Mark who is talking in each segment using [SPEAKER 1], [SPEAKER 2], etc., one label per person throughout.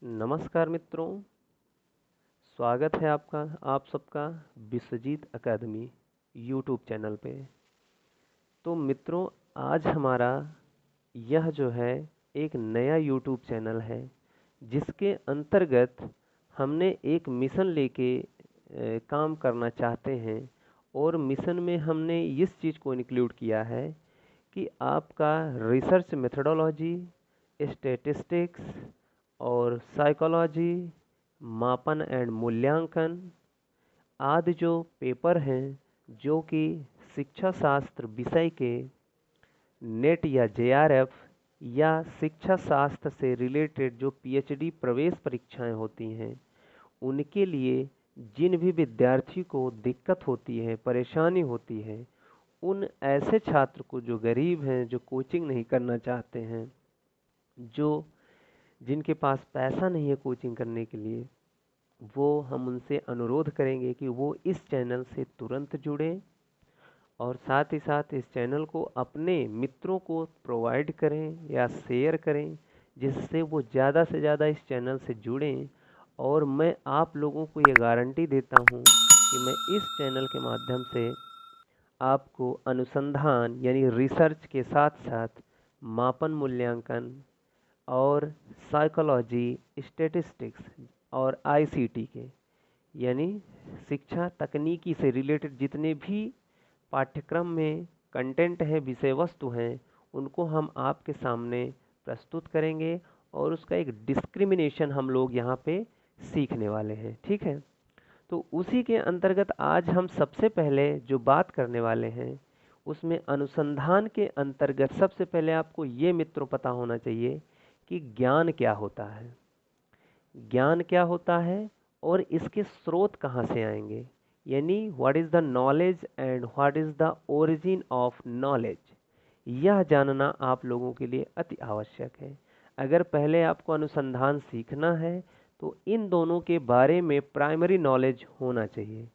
[SPEAKER 1] नमस्कार मित्रों, स्वागत है आप सबका विश्वजीत अकादमी यूट्यूब चैनल पे। तो मित्रों, आज हमारा यह जो है एक नया यूट्यूब चैनल है जिसके अंतर्गत हमने एक मिशन लेके काम करना चाहते हैं। और मिशन में हमने इस चीज़ को इंक्लूड किया है कि आपका रिसर्च मेथोडोलॉजी, स्टैटिस्टिक्स और साइकोलॉजी, मापन एंड मूल्यांकन आदि जो पेपर हैं जो कि शिक्षा शास्त्र विषय के नेट या जेआरएफ या शिक्षा शास्त्र से रिलेटेड जो पीएचडी प्रवेश परीक्षाएं होती हैं, उनके लिए जिन भी विद्यार्थी को दिक्कत होती है, परेशानी होती है, उन ऐसे छात्र को जो गरीब हैं, जो कोचिंग नहीं करना चाहते हैं, जो जिनके पास पैसा नहीं है कोचिंग करने के लिए, वो हम उनसे अनुरोध करेंगे कि वो इस चैनल से तुरंत जुड़ें और साथ ही साथ इस चैनल को अपने मित्रों को प्रोवाइड करें या शेयर करें, जिससे वो ज़्यादा से ज़्यादा इस चैनल से जुड़ें। और मैं आप लोगों को ये गारंटी देता हूँ कि मैं इस चैनल के माध्यम से आपको अनुसंधान यानी रिसर्च के साथ साथ मापन मूल्यांकन और साइकोलॉजी, स्टैटिस्टिक्स और आईसीटी के यानी शिक्षा तकनीकी से रिलेटेड जितने भी पाठ्यक्रम में कंटेंट है, विषय वस्तु हैं, उनको हम आपके सामने प्रस्तुत करेंगे और उसका एक डिस्क्रिमिनेशन हम लोग यहाँ पे सीखने वाले हैं। ठीक है, तो उसी के अंतर्गत आज हम सबसे पहले जो बात करने वाले हैं उसमें अनुसंधान के अंतर्गत सबसे पहले आपको ये मित्रों पता होना चाहिए कि ज्ञान क्या होता है, ज्ञान क्या होता है और इसके स्रोत कहाँ से आएंगे, यानी what is the knowledge and what is the origin of knowledge. यह जानना आप लोगों के लिए अति आवश्यक है। अगर पहले आपको अनुसंधान सीखना है तो इन दोनों के बारे में प्राइमरी नॉलेज होना चाहिए।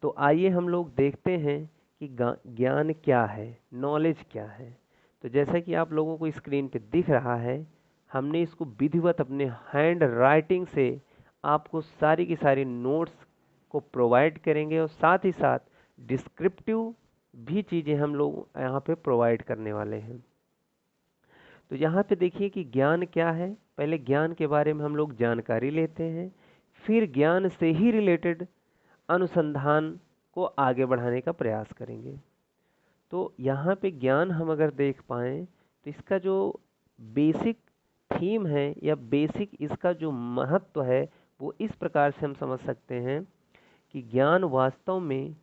[SPEAKER 1] तो आइए हम लोग देखते हैं कि ज्ञान क्या है, नॉलेज क्या है। तो जैसा कि आप लोगों को स्क्रीन पे दिख रहा है, हमने इसको विधिवत अपने हैंड राइटिंग से आपको सारी की सारी नोट्स को प्रोवाइड करेंगे और साथ ही साथ डिस्क्रिप्टिव भी चीज़ें हम लोग यहाँ पे प्रोवाइड करने वाले हैं। तो यहाँ पे देखिए कि ज्ञान क्या है। पहले ज्ञान के बारे में हम लोग जानकारी लेते हैं, फिर ज्ञान से ही रिलेटेड अनुसंधान को आगे बढ़ाने का प्रयास करेंगे। तो यहाँ पे ज्ञान हम अगर देख पाएँ तो इसका जो बेसिक थीम है या बेसिक इसका जो महत्व है वो इस प्रकार से हम समझ सकते हैं कि ज्ञान वास्तव में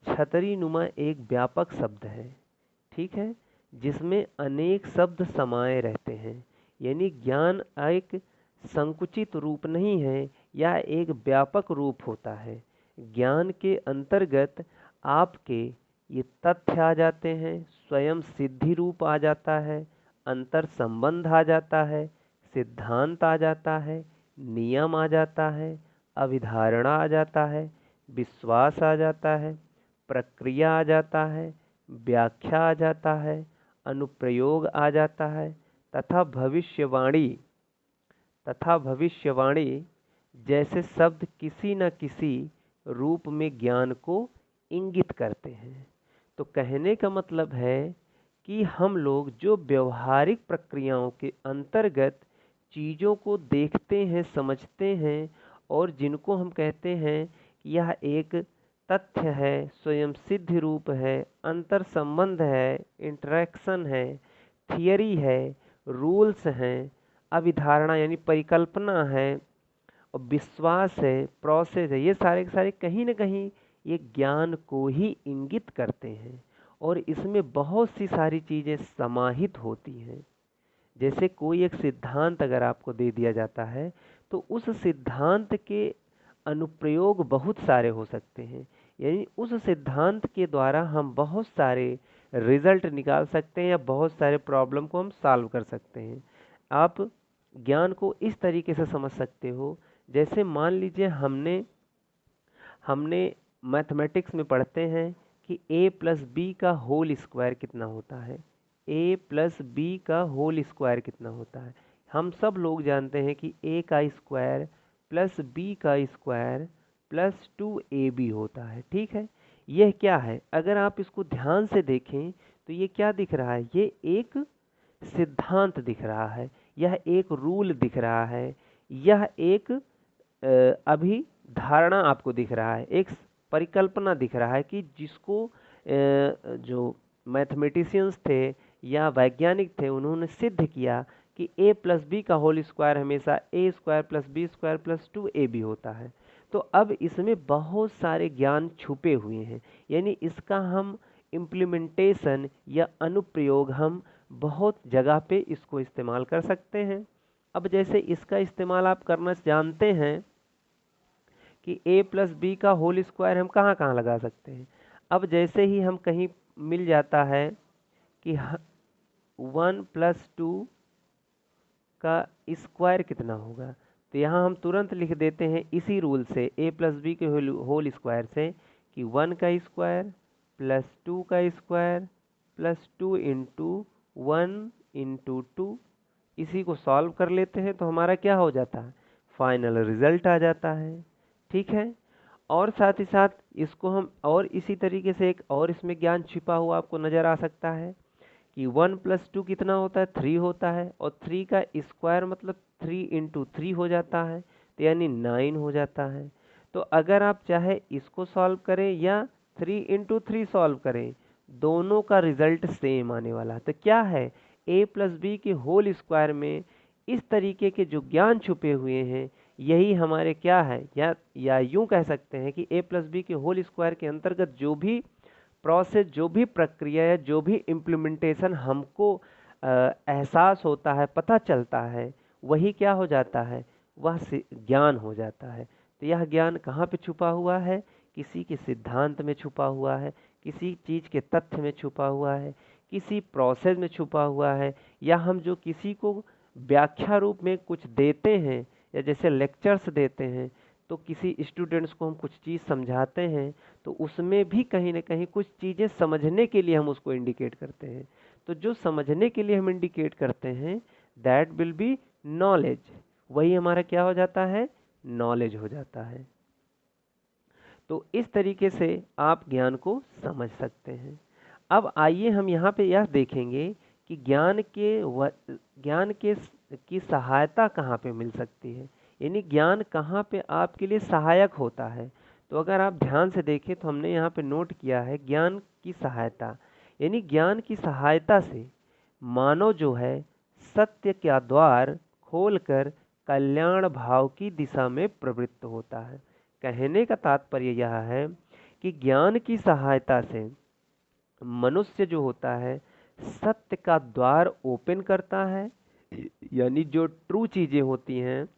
[SPEAKER 1] छतरी नुमा एक व्यापक शब्द है, ठीक है, जिसमें अनेक शब्द समाये रहते हैं। यानी ज्ञान एक संकुचित रूप नहीं है या एक व्यापक रूप होता है। ज्ञान के अंतर्गत आपके ये तथ्य आ जाते हैं, स्वयं सिद्धि रूप आ जाता है, अंतर संबंध आ जाता है, सिद्धांत आ जाता है, नियम आ जाता है, अभिधारणा आ जाता है, विश्वास आ जाता है, प्रक्रिया आ जाता है, व्याख्या आ जाता है, अनुप्रयोग आ जाता है तथा भविष्यवाणी जैसे शब्द किसी न किसी रूप में ज्ञान को इंगित करते हैं। तो कहने का मतलब है कि हम लोग जो व्यवहारिक प्रक्रियाओं के अंतर्गत चीज़ों को देखते हैं, समझते हैं और जिनको हम कहते हैं कि यह एक तथ्य है, स्वयं सिद्ध रूप है, अंतर संबंध है, इंटरेक्शन है, थियरी है, रूल्स हैं, अभिधारणा यानी परिकल्पना है और विश्वास है, प्रोसेस है, ये सारे के सारे कहीं ना कहीं ये ज्ञान को ही इंगित करते हैं और इसमें बहुत सी सारी चीज़ें समाहित होती हैं। जैसे कोई एक सिद्धांत अगर आपको दे दिया जाता है तो उस सिद्धांत के अनुप्रयोग बहुत सारे हो सकते हैं, यानी उस सिद्धांत के द्वारा हम बहुत सारे रिजल्ट निकाल सकते हैं या बहुत सारे प्रॉब्लम को हम सॉल्व कर सकते हैं। आप ज्ञान को इस तरीके से समझ सकते हो, जैसे मान लीजिए हमने हमने मैथमेटिक्स में पढ़ते हैं कि a प्लस बी का होल स्क्वायर कितना होता है, a प्लस बी का होल स्क्वायर कितना होता है। हम सब लोग जानते हैं कि a का स्क्वायर प्लस b का स्क्वायर प्लस 2ab होता है। ठीक है, यह क्या है? अगर आप इसको ध्यान से देखें तो ये क्या दिख रहा है? ये एक सिद्धांत दिख रहा है, यह एक रूल दिख रहा है, यह एक अभिधारणा आपको दिख रहा है, एक परिकल्पना दिख रहा है कि जिसको जो मैथमेटिशियंस थे या वैज्ञानिक थे उन्होंने सिद्ध किया कि a प्लस बी का होल स्क्वायर हमेशा a square plus B square plus 2ab होता है। तो अब इसमें बहुत सारे ज्ञान छुपे हुए हैं, यानी इसका हम इम्प्लीमेंटेशन या अनुप्रयोग हम बहुत जगह पे इसको इस्तेमाल कर सकते हैं। अब जैसे इसका इस्तेमाल आप करना जानते हैं कि a प्लस बी का होल स्क्वायर हम कहाँ कहाँ लगा सकते हैं। अब जैसे ही हम कहीं मिल जाता है कि 1 प्लस 2 का स्क्वायर कितना होगा, तो यहाँ हम तुरंत लिख देते हैं इसी रूल से a प्लस बी के होल स्क्वायर से कि 1 का स्क्वायर प्लस 2 का स्क्वायर प्लस 2 इंटू 1 इंटू 2। इसी को सॉल्व कर लेते हैं तो हमारा क्या हो जाता है? फाइनल रिजल्ट आ जाता है। ठीक है, और साथ ही साथ इसको हम और इसी तरीके से एक और इसमें ज्ञान छिपा हुआ आपको नज़र आ सकता है कि 1 प्लस 2 कितना होता है? 3 होता है, और 3 का स्क्वायर मतलब 3 इंटू 3 हो जाता है, तो यानी 9 हो जाता है। तो अगर आप चाहे इसको सॉल्व करें या 3 इंटू 3 सॉल्व करें, दोनों का रिजल्ट सेम आने वाला है। तो क्या है? a प्लस बी के होल स्क्वायर में इस तरीके के जो ज्ञान छुपे हुए हैं यही हमारे क्या है, या यूं कह सकते हैं कि a प्लस बी के होल स्क्वायर के अंतर्गत जो भी प्रोसेस, जो भी प्रक्रिया है, जो भी इम्प्लीमेंटेशन हमको एहसास होता है, पता चलता है, वही क्या हो जाता है? वह ज्ञान हो जाता है। तो यह ज्ञान कहाँ पे छुपा हुआ है? किसी के सिद्धांत में छुपा हुआ है, किसी चीज़ के तथ्य में छुपा हुआ है, किसी प्रोसेस में छुपा हुआ है, या हम जो किसी को व्याख्या रूप में कुछ देते हैं या जैसे लेक्चर्स देते हैं तो किसी स्टूडेंट्स को हम कुछ चीज़ समझाते हैं तो उसमें भी कहीं ना कहीं कुछ चीज़ें समझने के लिए हम उसको इंडिकेट करते हैं। तो जो समझने के लिए हम इंडिकेट करते हैं दैट विल बी नॉलेज, वही हमारा क्या हो जाता है? नॉलेज हो जाता है। तो इस तरीके से आप ज्ञान को समझ सकते हैं। अब आइए हम यहाँ पे यह देखेंगे कि ज्ञान के की सहायता कहाँ पे मिल सकती है, यानी ज्ञान कहाँ पे आपके लिए सहायक होता है। तो अगर आप ध्यान से देखें तो हमने यहाँ पे नोट किया है ज्ञान की सहायता, यानी ज्ञान की सहायता से मानव जो है सत्य का द्वार खोलकर कल्याण भाव की दिशा में प्रवृत्त होता है। कहने का तात्पर्य यह है कि ज्ञान की सहायता से मनुष्य जो होता है सत्य का द्वार ओपन करता है, यानी जो ट्रू चीज़ें होती हैं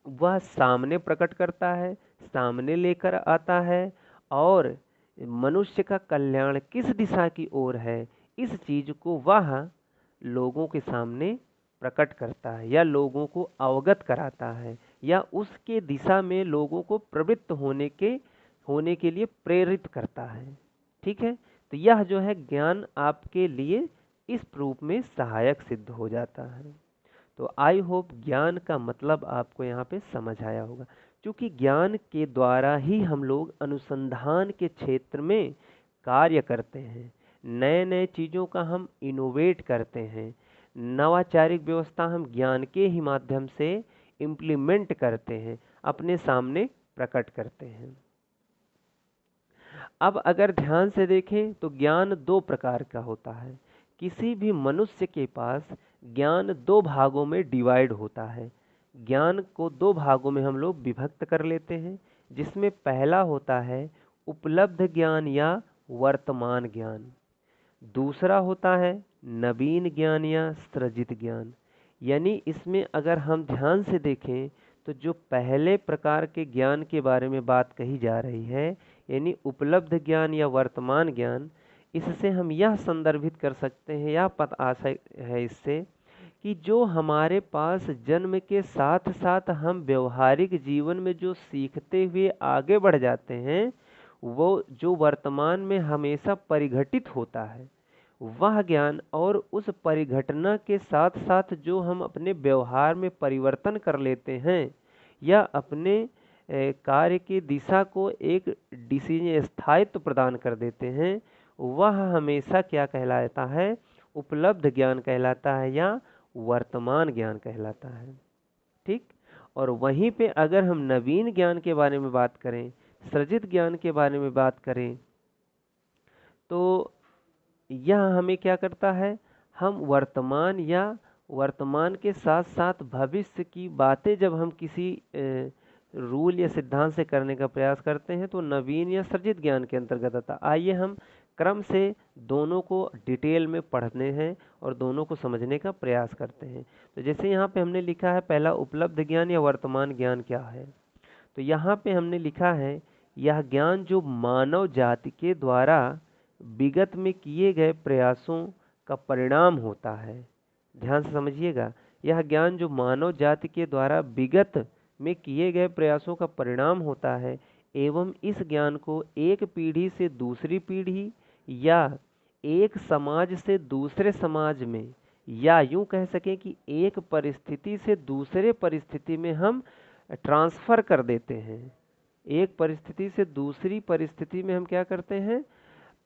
[SPEAKER 1] वह सामने प्रकट करता है, सामने लेकर आता है, और मनुष्य का कल्याण किस दिशा की ओर है इस चीज़ को वह लोगों के सामने प्रकट करता है या लोगों को अवगत कराता है या उसके दिशा में लोगों को प्रवृत्त होने के लिए प्रेरित करता है। ठीक है, तो यह जो है ज्ञान आपके लिए इस रूप में सहायक सिद्ध हो जाता है। तो आई होप ज्ञान का मतलब आपको यहाँ पे समझ आया होगा, क्योंकि ज्ञान के द्वारा ही हम लोग अनुसंधान के क्षेत्र में कार्य करते हैं, नए नए चीज़ों का हम इनोवेट करते हैं, नवाचारिक व्यवस्था हम ज्ञान के ही माध्यम से इम्प्लीमेंट करते हैं, अपने सामने प्रकट करते हैं। अब अगर ध्यान से देखें तो ज्ञान दो प्रकार का होता है। किसी भी मनुष्य के पास ज्ञान दो भागों में डिवाइड होता है। ज्ञान को दो भागों में हम लोग विभक्त कर लेते हैं, जिसमें पहला होता है उपलब्ध ज्ञान या वर्तमान ज्ञान, दूसरा होता है नवीन ज्ञान या सृजित ज्ञान। यानी इसमें अगर हम ध्यान से देखें तो जो पहले प्रकार के ज्ञान के बारे में बात कही जा रही है, यानी उपलब्ध ज्ञान या वर्तमान ज्ञान, इससे हम यह संदर्भित कर सकते हैं या पता है इससे कि जो हमारे पास जन्म के साथ साथ हम व्यवहारिक जीवन में जो सीखते हुए आगे बढ़ जाते हैं वो जो वर्तमान में हमेशा परिघटित होता है वह ज्ञान और उस परिघटना के साथ साथ जो हम अपने व्यवहार में परिवर्तन कर लेते हैं या अपने कार्य की दिशा को एक डिसीजन स्थायित्व प्रदान कर देते हैं, वह हमेशा क्या कहलाता है? उपलब्ध ज्ञान कहलाता है या वर्तमान ज्ञान कहलाता है। ठीक। और वहीं पे अगर हम नवीन ज्ञान के बारे में बात करें, सृजित ज्ञान के बारे में बात करें, तो यह हमें क्या करता है? हम वर्तमान या वर्तमान के साथ साथ भविष्य की बातें जब हम किसी रूल या सिद्धांत से करने का प्रयास करते हैं तो नवीन या सृजित ज्ञान के अंतर्गत आता। आइए हम क्रम से दोनों को डिटेल में पढ़ने हैं और दोनों को समझने का प्रयास करते हैं। तो जैसे यहाँ पे हमने लिखा है पहला, उपलब्ध ज्ञान या वर्तमान ज्ञान क्या है? तो यहाँ पे हमने लिखा है यह ज्ञान जो मानव जाति के द्वारा विगत में किए गए प्रयासों का परिणाम होता है। ध्यान से समझिएगा, यह ज्ञान जो मानव जाति के द्वारा विगत में किए गए प्रयासों का परिणाम होता है एवं इस ज्ञान को एक पीढ़ी से दूसरी पीढ़ी या एक समाज से दूसरे समाज में, या यूं कह सकें कि एक परिस्थिति से दूसरे परिस्थिति में हम ट्रांसफ़र कर देते हैं। एक परिस्थिति से दूसरी परिस्थिति में हम क्या करते हैं?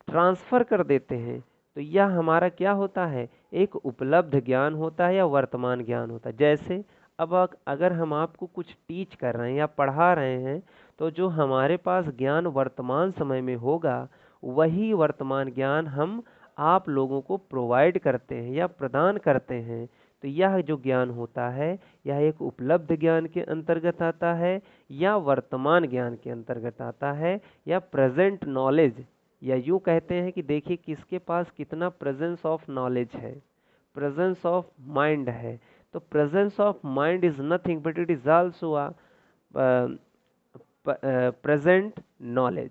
[SPEAKER 1] ट्रांसफ़र कर देते हैं। तो यह हमारा क्या होता है? एक उपलब्ध ज्ञान होता है या वर्तमान ज्ञान होता है। जैसे अब अगर हम आपको कुछ टीच कर रहे हैं या पढ़ा रहे हैं तो जो हमारे पास ज्ञान वर्तमान समय में होगा वही वर्तमान ज्ञान हम आप लोगों को प्रोवाइड करते हैं या प्रदान करते हैं। तो यह जो ज्ञान होता है यह एक उपलब्ध ज्ञान के अंतर्गत आता है या वर्तमान ज्ञान के अंतर्गत आता है या प्रेजेंट नॉलेज, या यूँ कहते हैं कि देखिए किसके पास कितना प्रेजेंस ऑफ नॉलेज है, प्रेजेंस ऑफ माइंड है। तो presence of mind is nothing but it is also a present knowledge.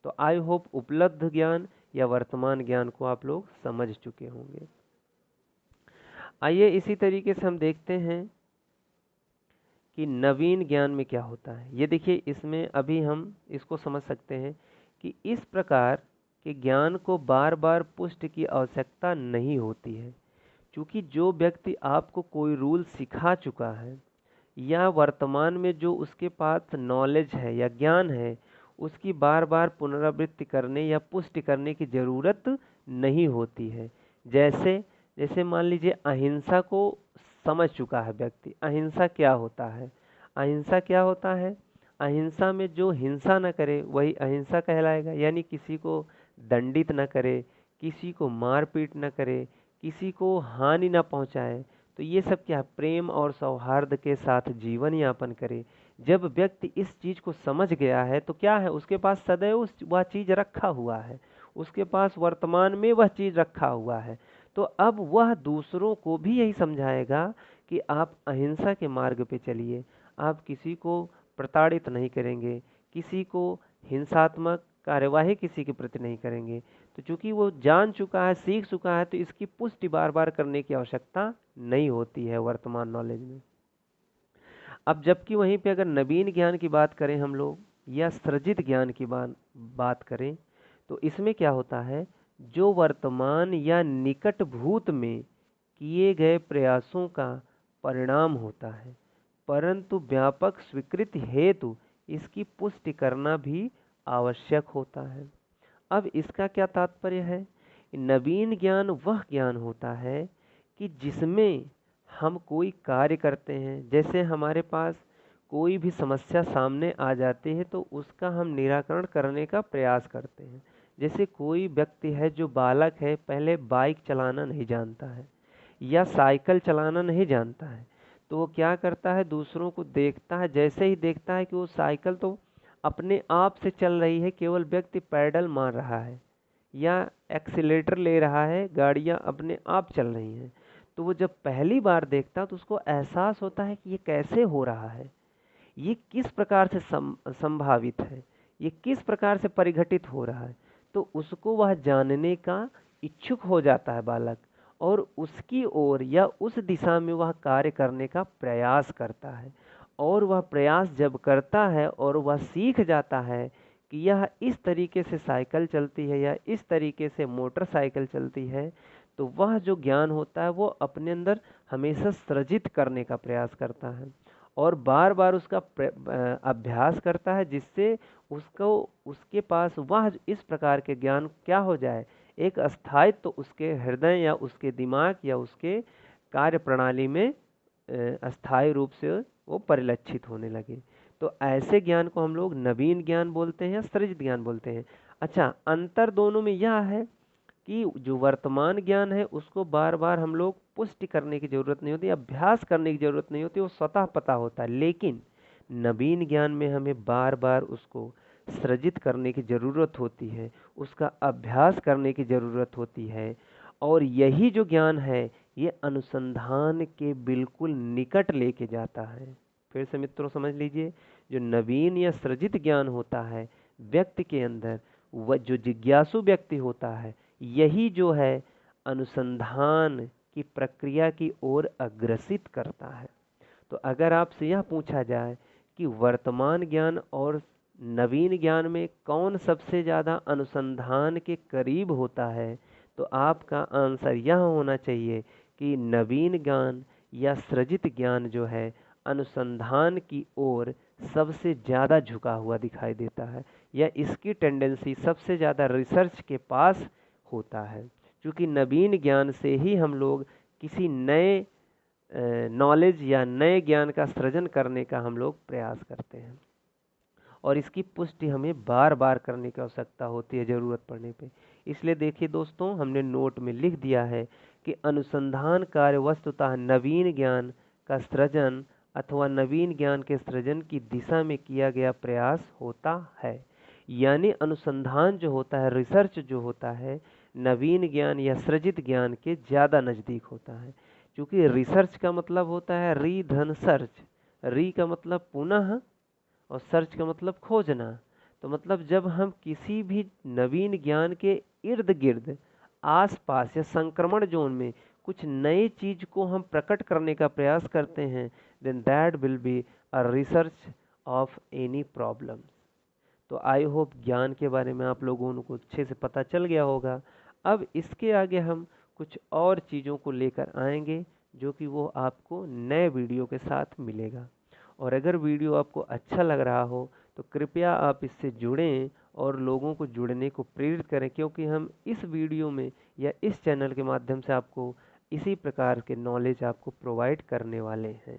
[SPEAKER 1] तो आई होप उपलब्ध ज्ञान या वर्तमान ज्ञान को आप लोग समझ चुके होंगे। आइए इसी तरीके से हम देखते हैं कि नवीन ज्ञान में क्या होता है। ये देखिए, इसमें अभी हम इसको समझ सकते हैं कि इस प्रकार के ज्ञान को बार बार पुष्टि की आवश्यकता नहीं होती है, क्योंकि जो व्यक्ति आपको कोई रूल सिखा चुका है या वर्तमान में जो उसके पास नॉलेज है या ज्ञान है, उसकी बार बार पुनरावृत्ति करने या पुष्टि करने की ज़रूरत नहीं होती है। जैसे जैसे मान लीजिए अहिंसा को समझ चुका है व्यक्ति, अहिंसा क्या होता है? अहिंसा क्या होता है? अहिंसा में जो हिंसा न करे वही अहिंसा कहलाएगा, यानी किसी को दंडित न करे, किसी को मारपीट न करे, किसी को हानि न पहुंचाए। तो ये सब क्या? प्रेम और सौहार्द के साथ जीवन यापन करे। जब व्यक्ति इस चीज़ को समझ गया है तो क्या है? उसके पास सदैव वह चीज़ रखा हुआ है, उसके पास वर्तमान में वह चीज़ रखा हुआ है। तो अब वह दूसरों को भी यही समझाएगा कि आप अहिंसा के मार्ग पे चलिए, आप किसी को प्रताड़ित नहीं करेंगे, किसी को हिंसात्मक कार्यवाही किसी के प्रति नहीं करेंगे। तो चूंकि वो जान चुका है, सीख चुका है, तो इसकी पुष्टि बार बार करने की आवश्यकता नहीं होती है वर्तमान नॉलेज में। अब जबकि वहीं पे अगर नवीन ज्ञान की बात करें हम लोग या सृजित ज्ञान की बात करें तो इसमें क्या होता है? जो वर्तमान या निकट भूत में किए गए प्रयासों का परिणाम होता है, परंतु व्यापक स्वीकृति हेतु इसकी पुष्टि करना भी आवश्यक होता है। अब इसका क्या तात्पर्य है? नवीन ज्ञान वह ज्ञान होता है कि जिसमें हम कोई कार्य करते हैं, जैसे हमारे पास कोई भी समस्या सामने आ जाती है तो उसका हम निराकरण करने का प्रयास करते हैं। जैसे कोई व्यक्ति है जो बालक है, पहले बाइक चलाना नहीं जानता है या साइकिल चलाना नहीं जानता है, तो वो क्या करता है? दूसरों को देखता है, जैसे ही देखता है कि वो साइकिल तो अपने आप से चल रही है, केवल व्यक्ति पैडल मार रहा है या एक्सीलेटर ले रहा है, गाड़ियाँ अपने आप चल रही हैं, तो वो जब पहली बार देखता तो उसको एहसास होता है कि ये कैसे हो रहा है, ये किस प्रकार से संभावित है, ये किस प्रकार से परिघटित हो रहा है। तो उसको वह जानने का इच्छुक हो जाता है बालक, और उसकी ओर या उस दिशा में वह कार्य करने का प्रयास करता है। और वह प्रयास जब करता है और वह सीख जाता है कि यह इस तरीके से साइकिल चलती है या इस तरीके से मोटरसाइकिल चलती है, तो वह जो ज्ञान होता है वो अपने अंदर हमेशा सृजित करने का प्रयास करता है और बार बार उसका अभ्यास करता है, जिससे उसको उसके पास वह इस प्रकार के ज्ञान क्या हो जाए, एक अस्थायित्व तो उसके हृदय या उसके दिमाग या उसके कार्य प्रणाली में अस्थायी रूप से वो परिलक्षित होने लगे। तो ऐसे ज्ञान को हम लोग नवीन ज्ञान बोलते हैं या सृजित ज्ञान बोलते हैं। अच्छा, अंतर दोनों में यह है कि जो वर्तमान ज्ञान है उसको बार बार हम लोग पुष्टि करने की जरूरत नहीं होती, अभ्यास करने की जरूरत नहीं होती, वो स्वतः पता होता है। लेकिन नवीन ज्ञान में हमें बार बार उसको सृजित करने की जरूरत होती है, उसका अभ्यास करने की जरूरत होती है। और यही जो ज्ञान है ये अनुसंधान के बिल्कुल निकट लेके जाता है। फिर से मित्रों समझ लीजिए, जो नवीन या सृजित ज्ञान होता है व्यक्ति के अंदर, वह जो जिज्ञासु व्यक्ति होता है, यही जो है अनुसंधान की प्रक्रिया की ओर अग्रसित करता है। तो अगर आपसे यह पूछा जाए कि वर्तमान ज्ञान और नवीन ज्ञान में कौन सबसे ज़्यादा अनुसंधान के करीब होता है, तो आपका आंसर यह होना चाहिए कि नवीन ज्ञान या सृजित ज्ञान जो है अनुसंधान की ओर सबसे ज़्यादा झुका हुआ दिखाई देता है, या इसकी टेंडेंसी सबसे ज़्यादा रिसर्च के पास होता है। क्योंकि नवीन ज्ञान से ही हम लोग किसी नए नॉलेज या नए ज्ञान का सृजन करने का हम लोग प्रयास करते हैं, और इसकी पुष्टि हमें बार बार करने की आवश्यकता होती है ज़रूरत पड़ने पे। इसलिए देखिए दोस्तों, हमने नोट में लिख दिया है कि अनुसंधान कार्य वस्तुतः नवीन ज्ञान का सृजन अथवा नवीन ज्ञान के सृजन की दिशा में किया गया प्रयास होता है। यानी अनुसंधान जो होता है, रिसर्च जो होता है, नवीन ज्ञान या सृजित ज्ञान के ज़्यादा नज़दीक होता है। क्योंकि रिसर्च का मतलब होता है री धन सर्च, री का मतलब पुनः और सर्च का मतलब खोजना। तो मतलब जब हम किसी भी नवीन ज्ञान के इर्द गिर्द, आस पास या संक्रमण जोन में कुछ नई चीज को हम प्रकट करने का प्रयास करते हैं, then that will be a research of any problem. तो आई होप ज्ञान के बारे में आप लोगों को अच्छे से पता चल गया होगा। अब इसके आगे हम कुछ और चीज़ों को लेकर आएंगे, जो कि वो आपको नए वीडियो के साथ मिलेगा। और अगर वीडियो आपको अच्छा लग रहा हो तो कृपया आप इससे जुड़ें और लोगों को जुड़ने को प्रेरित करें, क्योंकि हम इस वीडियो में या इस चैनल के माध्यम से आपको इसी प्रकार के नॉलेज आपको प्रोवाइड करने वाले हैं।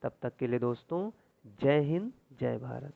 [SPEAKER 1] तब तक के लिए दोस्तों, जय हिंद, जय भारत।